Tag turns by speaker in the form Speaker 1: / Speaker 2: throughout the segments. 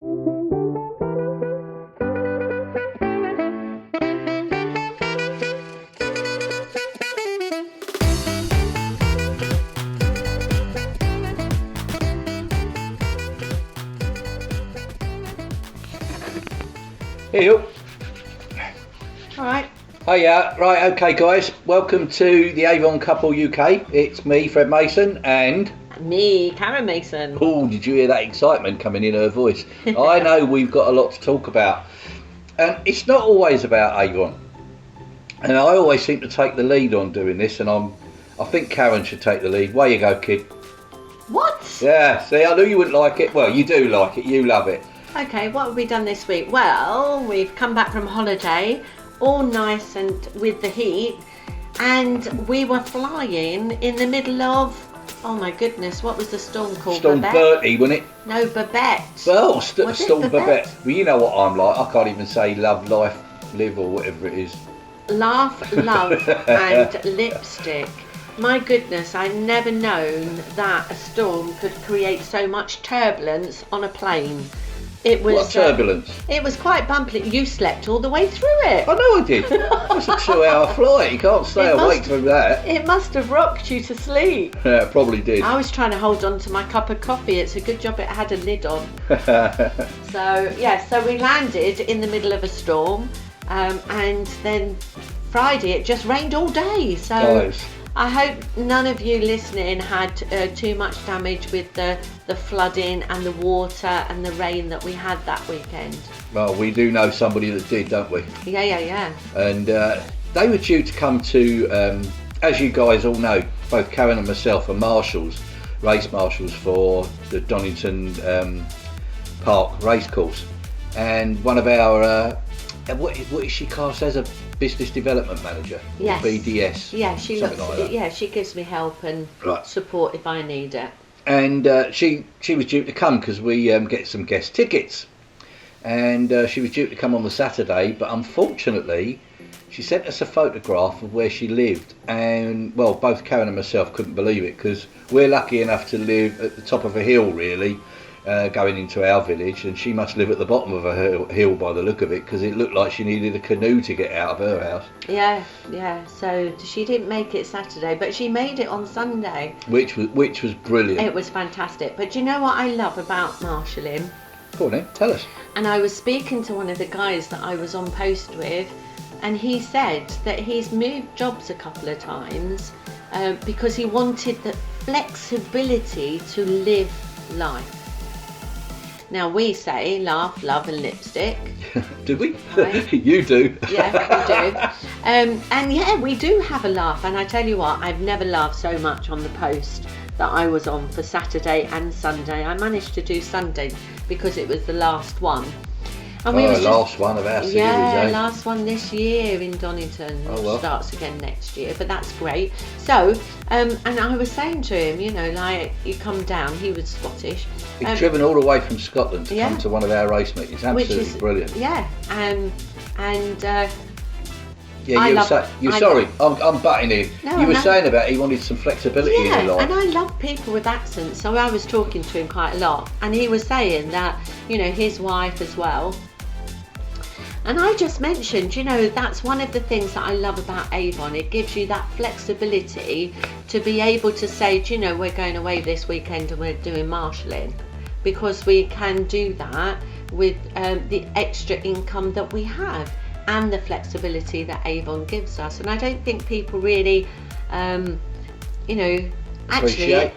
Speaker 1: Hey you.
Speaker 2: Alright.
Speaker 1: Oh yeah, right, okay guys, welcome to the Avon Couple UK. It's me, Fred Mason, and...
Speaker 2: Me, Karen Mason.
Speaker 1: Oh, did you hear that excitement coming in her voice? I know we've got a lot to talk about. And it's not always about Avon. And I always seem to take the lead on doing this, and I think Karen should take the lead. Way you go, kid.
Speaker 2: What?
Speaker 1: Yeah, see, I knew you wouldn't like it. Well, you do like it, you love it.
Speaker 2: Okay, what have we done this week? Well, we've come back from holiday, all nice and with the heat, and we were flying in the middle of, oh my goodness, what was the storm called?
Speaker 1: Storm
Speaker 2: Babette?
Speaker 1: Bertie, wasn't it?
Speaker 2: No, Babette.
Speaker 1: Well,
Speaker 2: Was it
Speaker 1: Storm
Speaker 2: Babette?
Speaker 1: Babette. Well, you know what I'm like. I can't even say love, life, live, or whatever it is.
Speaker 2: Laugh, love, and lipstick. My goodness, I'd never known that a storm could create so much turbulence on a plane. It was
Speaker 1: What turbulence?
Speaker 2: It was quite bumpy. You slept all the way through it.
Speaker 1: I know I did. It was a 2-hour flight. You can't stay awake through that.
Speaker 2: It must have rocked you to sleep.
Speaker 1: Yeah, it probably did.
Speaker 2: I was trying to hold on to my cup of coffee. It's a good job it had a lid on. So we landed in the middle of a storm, and then Friday it just rained all day. So
Speaker 1: Nice.
Speaker 2: I hope none of you listening had too much damage with the flooding and the water and the rain that we had that weekend.
Speaker 1: Well, we do know somebody that did, don't we?
Speaker 2: Yeah.
Speaker 1: And they were due to come to, as you guys all know, both Karen and myself are marshals, race marshals for the Donington Park racecourse. And one of our, what is she classed as, a business development manager?
Speaker 2: Yes.
Speaker 1: BDS.
Speaker 2: Yeah, she
Speaker 1: something
Speaker 2: looks.
Speaker 1: like that.
Speaker 2: Yeah, she gives me help and
Speaker 1: Right.
Speaker 2: support if I need it.
Speaker 1: And she was due to come because we get some guest tickets, and she was due to come on the Saturday, but unfortunately she sent us a photograph of where she lived, and well, both Karen and myself couldn't believe it because we're lucky enough to live at the top of a hill really, going into our village, and she must live at the bottom of a hill by the look of it, because it looked like she needed a canoe to get out of her house.
Speaker 2: Yeah. So she didn't make it Saturday, but she made it on Sunday.
Speaker 1: Which was brilliant.
Speaker 2: It was fantastic. But do you know what I love about marshalling?
Speaker 1: Go on then, tell us.
Speaker 2: And I was speaking to one of the guys that I was on post with, and he said that he's moved jobs a couple of times because he wanted the flexibility to live life. Now we say laugh, love and lipstick.
Speaker 1: Do we?
Speaker 2: Right.
Speaker 1: You do.
Speaker 2: Yeah, we do. And yeah, we do have a laugh. And I tell you what, I've never laughed so much on the post that I was on for Saturday and Sunday. I managed to do Sunday because it was the last one. And
Speaker 1: last one of our series, eh?
Speaker 2: last one this year in Donington.
Speaker 1: Oh, well.
Speaker 2: Starts again next year, but that's great. So, and I was saying to him, you know, like, you come down, he was Scottish.
Speaker 1: He's driven all the way from Scotland to come to one of our race meetings. Absolutely brilliant.
Speaker 2: Yeah, and
Speaker 1: yeah, I'm butting in.
Speaker 2: No,
Speaker 1: you were
Speaker 2: no.
Speaker 1: saying about he wanted some flexibility in
Speaker 2: yeah,
Speaker 1: your life.
Speaker 2: and I love people with accents, so I was talking to him quite a lot, and he was saying that, you know, his wife as well. And I just mentioned, you know, that's one of the things that I love about Avon. It gives you that flexibility to be able to say, do you know, we're going away this weekend and we're doing marshalling, because we can do that with the extra income that we have and the flexibility that Avon gives us. And I don't think people really, you know, actually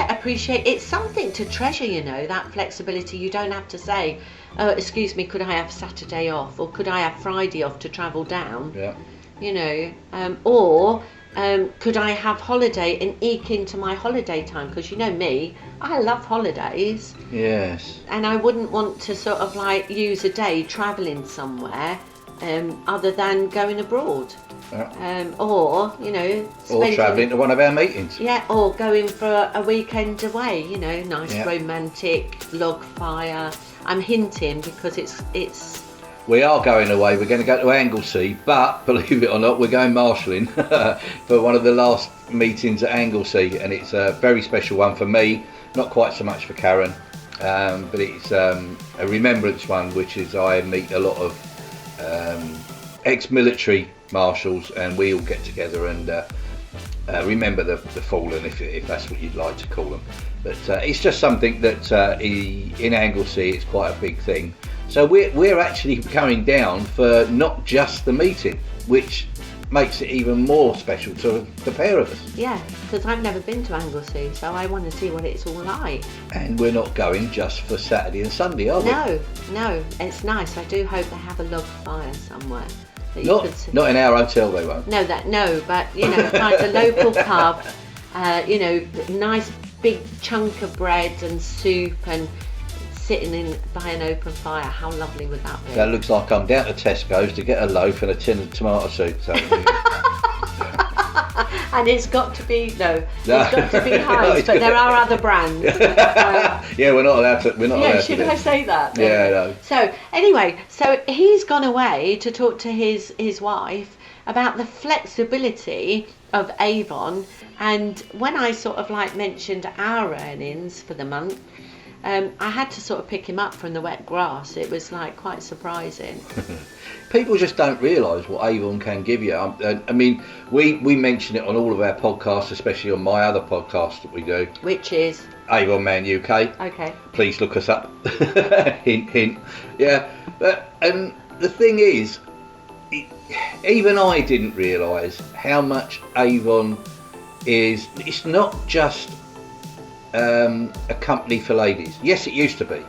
Speaker 2: appreciate. It's something to treasure, you know, that flexibility. You don't have to say, oh, excuse me, could I have Saturday off, or could I have Friday off to travel down?
Speaker 1: Yeah.
Speaker 2: You know, or could I have holiday and eke into my holiday time? Because you know me, I love holidays.
Speaker 1: Yes.
Speaker 2: And I wouldn't want to sort of like use a day travelling somewhere other than going abroad.
Speaker 1: Yeah.
Speaker 2: Or, you know,
Speaker 1: Or travelling to one of our meetings.
Speaker 2: Yeah, or going for a weekend away, you know, nice romantic log fire. I'm hinting because it's.
Speaker 1: We are going away. We're going to go to Anglesey, but believe it or not, we're going marshalling for one of the last meetings at Anglesey, and it's a very special one for me. Not quite so much for Karen. but it's a remembrance one, which is I meet a lot of ex-military marshals, and we all get together and remember the fallen, if that's what you'd like to call them. But it's just something that in Anglesey it's quite a big thing. So we're actually going down for not just the meeting, which makes it even more special to the pair of us.
Speaker 2: Yeah, because I've never been to Anglesey, so I want to see what it's all like.
Speaker 1: And we're not going just for Saturday and Sunday, are we?
Speaker 2: No, it's nice. I do hope they have a log fire somewhere. That
Speaker 1: Not,
Speaker 2: you could see.
Speaker 1: not in our hotel, they won't.
Speaker 2: No, but you know, like a local pub, you know, nice big chunk of bread and soup and sitting in by an open fire. How lovely would that be?
Speaker 1: That looks like I'm down to Tesco's to get a loaf and a tin of tomato soup. So.
Speaker 2: And it's got to be it's got to be Heinz, but there are other brands.
Speaker 1: Yeah, we're not allowed to. We're not allowed to.
Speaker 2: Should I say that?
Speaker 1: Yeah, no.
Speaker 2: So anyway, he's gone away to talk to his wife about the flexibility of Avon, and when I sort of like mentioned our earnings for the month, I had to sort of pick him up from the wet grass. It was like quite surprising.
Speaker 1: People just don't realise what Avon can give you. I mean, we mention it on all of our podcasts, especially on my other podcast that we do,
Speaker 2: Which is
Speaker 1: Avon Man UK.
Speaker 2: okay.
Speaker 1: Please look us up. Hint, hint. Yeah, but the thing is, even I didn't realise how much Avon is. It's not just a company for ladies. Yes, it used to be,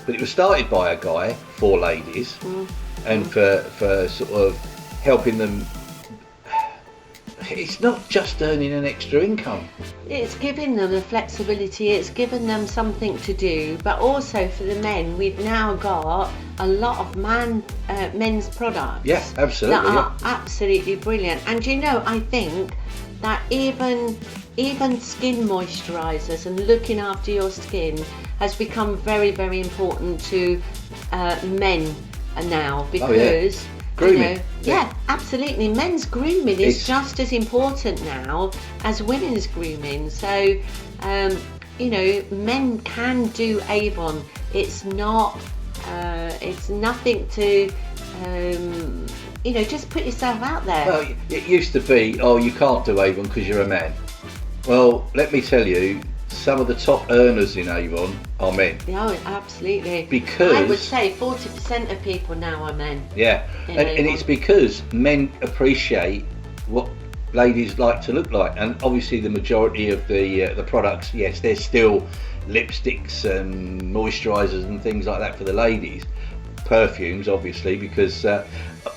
Speaker 1: but it was started by a guy for ladies, and for sort of helping them. It's not just earning an extra income.
Speaker 2: It's giving them the flexibility, it's given them something to do, but also for the men, we've now got a lot of men's products.
Speaker 1: Yes, absolutely.
Speaker 2: That are absolutely brilliant. And you know, I think that even skin moisturisers and looking after your skin has become very, very important to men now, because
Speaker 1: grooming.
Speaker 2: Yeah, absolutely. Men's grooming is just as important now as women's grooming. So, you know, men can do Avon. It's not. It's nothing to. You know, just put yourself out there.
Speaker 1: Well, it used to be, oh, you can't do Avon because you're a man. Well, let me tell you, some of the top earners in Avon are men.
Speaker 2: Yeah, absolutely.
Speaker 1: Because
Speaker 2: I would say 40% of people now are men.
Speaker 1: Yeah, and it's because men appreciate what ladies like to look like, and obviously the majority of the products, yes, there's still lipsticks and moisturisers and things like that for the ladies. Perfumes, obviously, because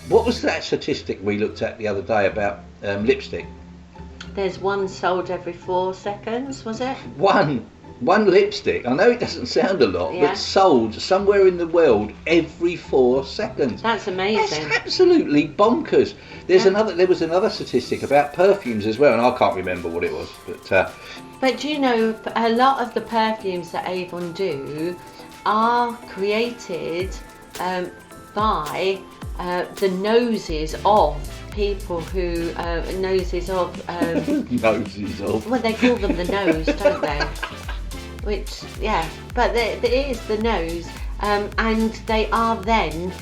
Speaker 1: what was that statistic we looked at the other day about lipstick?
Speaker 2: There's one sold every 4 seconds, was it?
Speaker 1: One lipstick. I know it doesn't sound a lot, but sold somewhere in the world every 4 seconds.
Speaker 2: That's amazing.
Speaker 1: That's absolutely bonkers. There was another statistic about perfumes as well, and I can't remember what it was.
Speaker 2: But do you know, a lot of the perfumes that Avon do are created by the noses of people who noses of well, they call them the nose, don't they? Which, yeah, but it is the nose, and they are then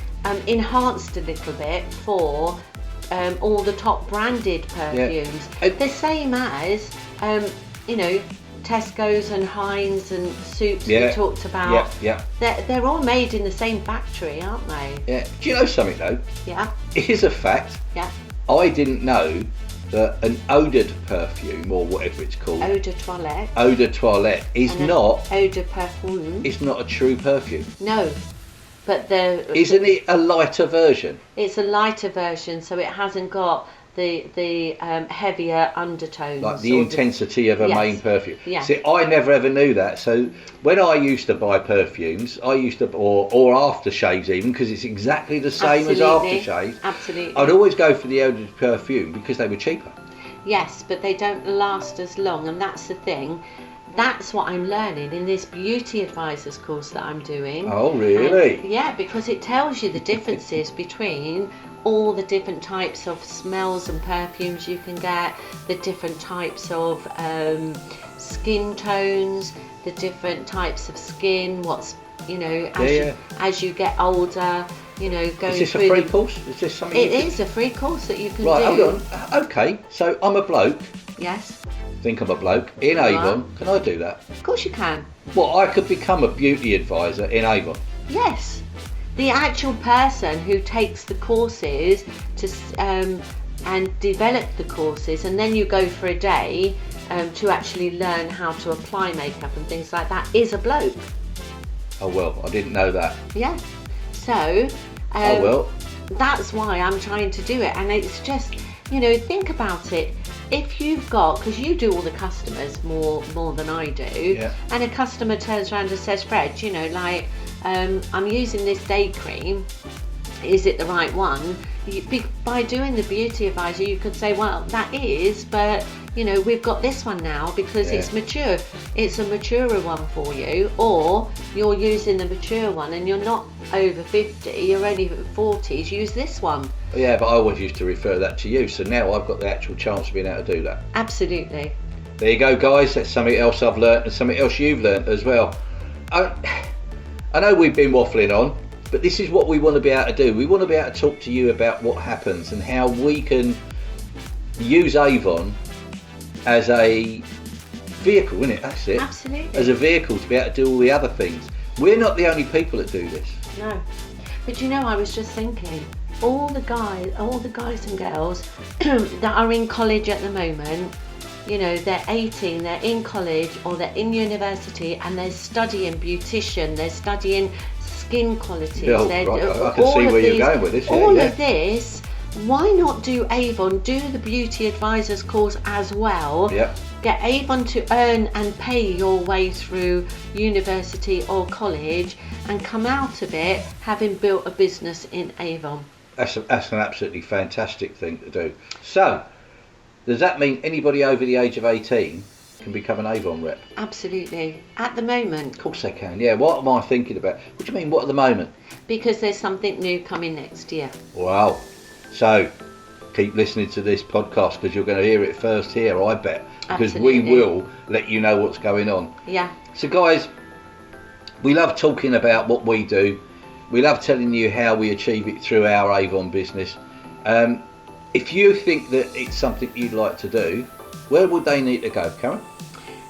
Speaker 2: enhanced a little bit for all the top branded perfumes. The same as you know, Tesco's and Heinz and Soups we talked about. They're all made in the same factory, aren't they?
Speaker 1: Yeah. Do you know something though?
Speaker 2: Yeah.
Speaker 1: It is a fact.
Speaker 2: Yeah.
Speaker 1: I didn't know that an ouded perfume, or whatever it's called,
Speaker 2: Eau de toilette.
Speaker 1: Eau de toilette is not.
Speaker 2: Eau de parfum.
Speaker 1: It's not a true perfume.
Speaker 2: No, but
Speaker 1: isn't it a lighter version?
Speaker 2: It's a lighter version, so it hasn't got the heavier undertones,
Speaker 1: like the intensity of a main perfume.
Speaker 2: Yeah.
Speaker 1: See, I never ever knew that. So when I used to buy perfumes, I used to, or aftershaves even, because it's exactly the same as aftershaves.
Speaker 2: Absolutely.
Speaker 1: I'd always go for the eau de perfume because they were cheaper.
Speaker 2: Yes, but they don't last as long, and that's the thing. That's what I'm learning in this beauty advisors course that I'm doing.
Speaker 1: Oh, really?
Speaker 2: And, yeah, because it tells you the differences between all the different types of smells and perfumes you can get, the different types of skin tones, the different types of skin, what's, you know, as you get older, you know, going
Speaker 1: through. Is this
Speaker 2: through
Speaker 1: a free course? Is this something?
Speaker 2: It is a free course that you can
Speaker 1: right,
Speaker 2: do.
Speaker 1: Hold on. Okay, so I'm a bloke.
Speaker 2: Yes.
Speaker 1: Think I'm a bloke in Avon. Can I do that?
Speaker 2: Of course you can.
Speaker 1: Well, I could become a beauty advisor in Avon.
Speaker 2: Yes. The actual person who takes the courses to and develop the courses, and then you go for a day to actually learn how to apply makeup and things like that, is a bloke.
Speaker 1: Oh well, I didn't know that.
Speaker 2: Yeah. So that's why I'm trying to do it, and it's just, you know, think about it. If you've got, because you do all the customers more than I do, and a customer turns around and says, Fred, you know, like, I'm using this day cream, is it the right one? By doing the beauty advisor, you could say, well, that is, but you know, we've got this one now because it's mature. It's a maturer one for you, or you're using the mature one and you're not over 50, you're only 40s, use this one.
Speaker 1: Yeah, but I always used to refer that to you, so now I've got the actual chance of being able to do that.
Speaker 2: Absolutely.
Speaker 1: There you go, guys. That's something else I've learnt, and something else you've learnt as well. I know we've been waffling on, but this is what we want to be able to do. We want to be able to talk to you about what happens and how we can use Avon as a vehicle, isn't it? That's it.
Speaker 2: Absolutely.
Speaker 1: As a vehicle to be able to do all the other things. We're not the only people that do this.
Speaker 2: No. But you know, I was just thinking, all the guys and girls that are in college at the moment, you know, they're 18, they're in college or they're in university and they're studying beautician, they're studying skin qualities.
Speaker 1: Oh, right. I can see where you're going with this.
Speaker 2: All of this, why not do Avon, do the beauty advisors course as well?
Speaker 1: Yep.
Speaker 2: Get Avon to earn and pay your way through university or college and come out of it having built a business in Avon.
Speaker 1: That's an absolutely fantastic thing to do. So, does that mean anybody over the age of 18 can become an Avon rep?
Speaker 2: Absolutely. At the moment.
Speaker 1: Of course they can, yeah. What am I thinking about? What do you mean, what at the moment?
Speaker 2: Because there's something new coming next year.
Speaker 1: Wow. So, keep listening to this podcast because you're going to hear it first here, I bet. Because
Speaker 2: Absolutely.
Speaker 1: we will let you know what's going on.
Speaker 2: Yeah.
Speaker 1: So guys, we love talking about what we do. We love telling you how we achieve it through our Avon business. If you think that it's something you'd like to do, where would they need to go, Karen?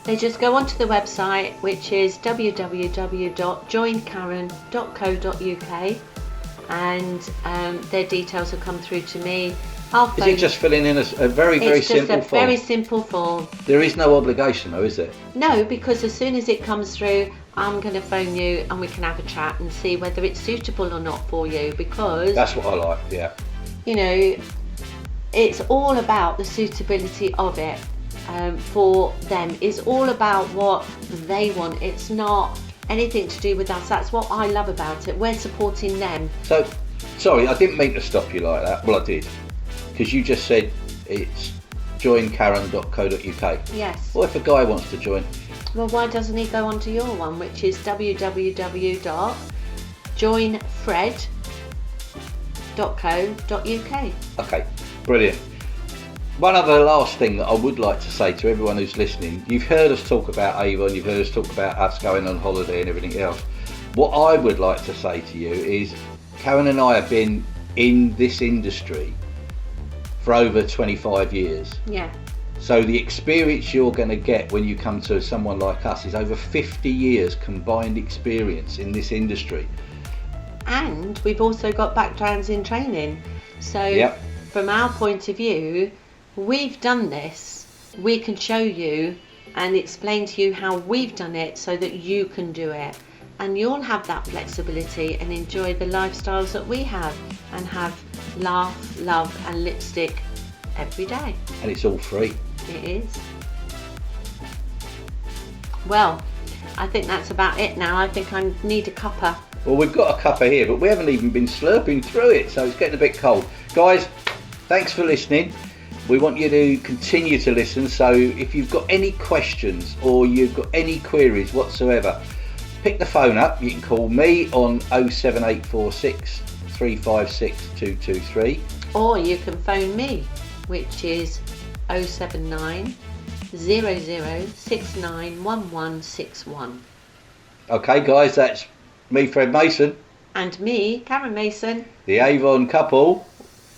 Speaker 2: They just go onto the website, which is www.joinkaren.co.uk, and their details will come through to me.
Speaker 1: Is it just filling in a very, very simple form?
Speaker 2: It's just a very simple form.
Speaker 1: There is no obligation though, is there?
Speaker 2: No, because as soon as it comes through, I'm going to phone you and we can have a chat and see whether it's suitable or not for you, because...
Speaker 1: That's what I like, yeah.
Speaker 2: You know, it's all about the suitability of it for them. It's all about what they want. It's not anything to do with us. That's what I love about it. We're supporting them.
Speaker 1: So, sorry, I didn't mean to stop you like that. Well, I did. Because you just said it's joinkaren.co.uk.
Speaker 2: Yes.
Speaker 1: What if a guy wants to join?
Speaker 2: Well, why doesn't he go onto your one, which is www.joinfred.co.uk.
Speaker 1: Okay, brilliant. One other last thing that I would like to say to everyone who's listening, you've heard us talk about Avon, you've heard us talk about us going on holiday and everything else. What I would like to say to you is, Karen and I have been in this industry for over 25 years.
Speaker 2: Yeah.
Speaker 1: So the experience you're going to get when you come to someone like us is over 50 years combined experience in this industry.
Speaker 2: And we've also got backgrounds in training. So from our point of view, we've done this. We can show you and explain to you how we've done it so that you can do it. And you'll have that flexibility and enjoy the lifestyles that we have and have laugh, love and lipstick every day.
Speaker 1: And it's all free.
Speaker 2: It is. Well, I think that's about it now. I think I need a cuppa.
Speaker 1: Well, we've got a cuppa here, but we haven't even been slurping through it, so it's getting a bit cold. Guys, thanks for listening. We want you to continue to listen, so if you've got any questions or you've got any queries whatsoever, pick the phone up. You can call me on 07846 356 223.
Speaker 2: Or you can phone me, which is 079 00691161.
Speaker 1: Okay, guys, that's me, Fred Mason.
Speaker 2: And me, Karen Mason.
Speaker 1: The Avon Couple.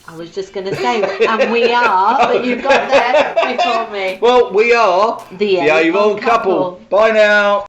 Speaker 2: I was just going to say, and we are, but you got there before me.
Speaker 1: Well, we are
Speaker 2: the Avon Couple.
Speaker 1: Bye now.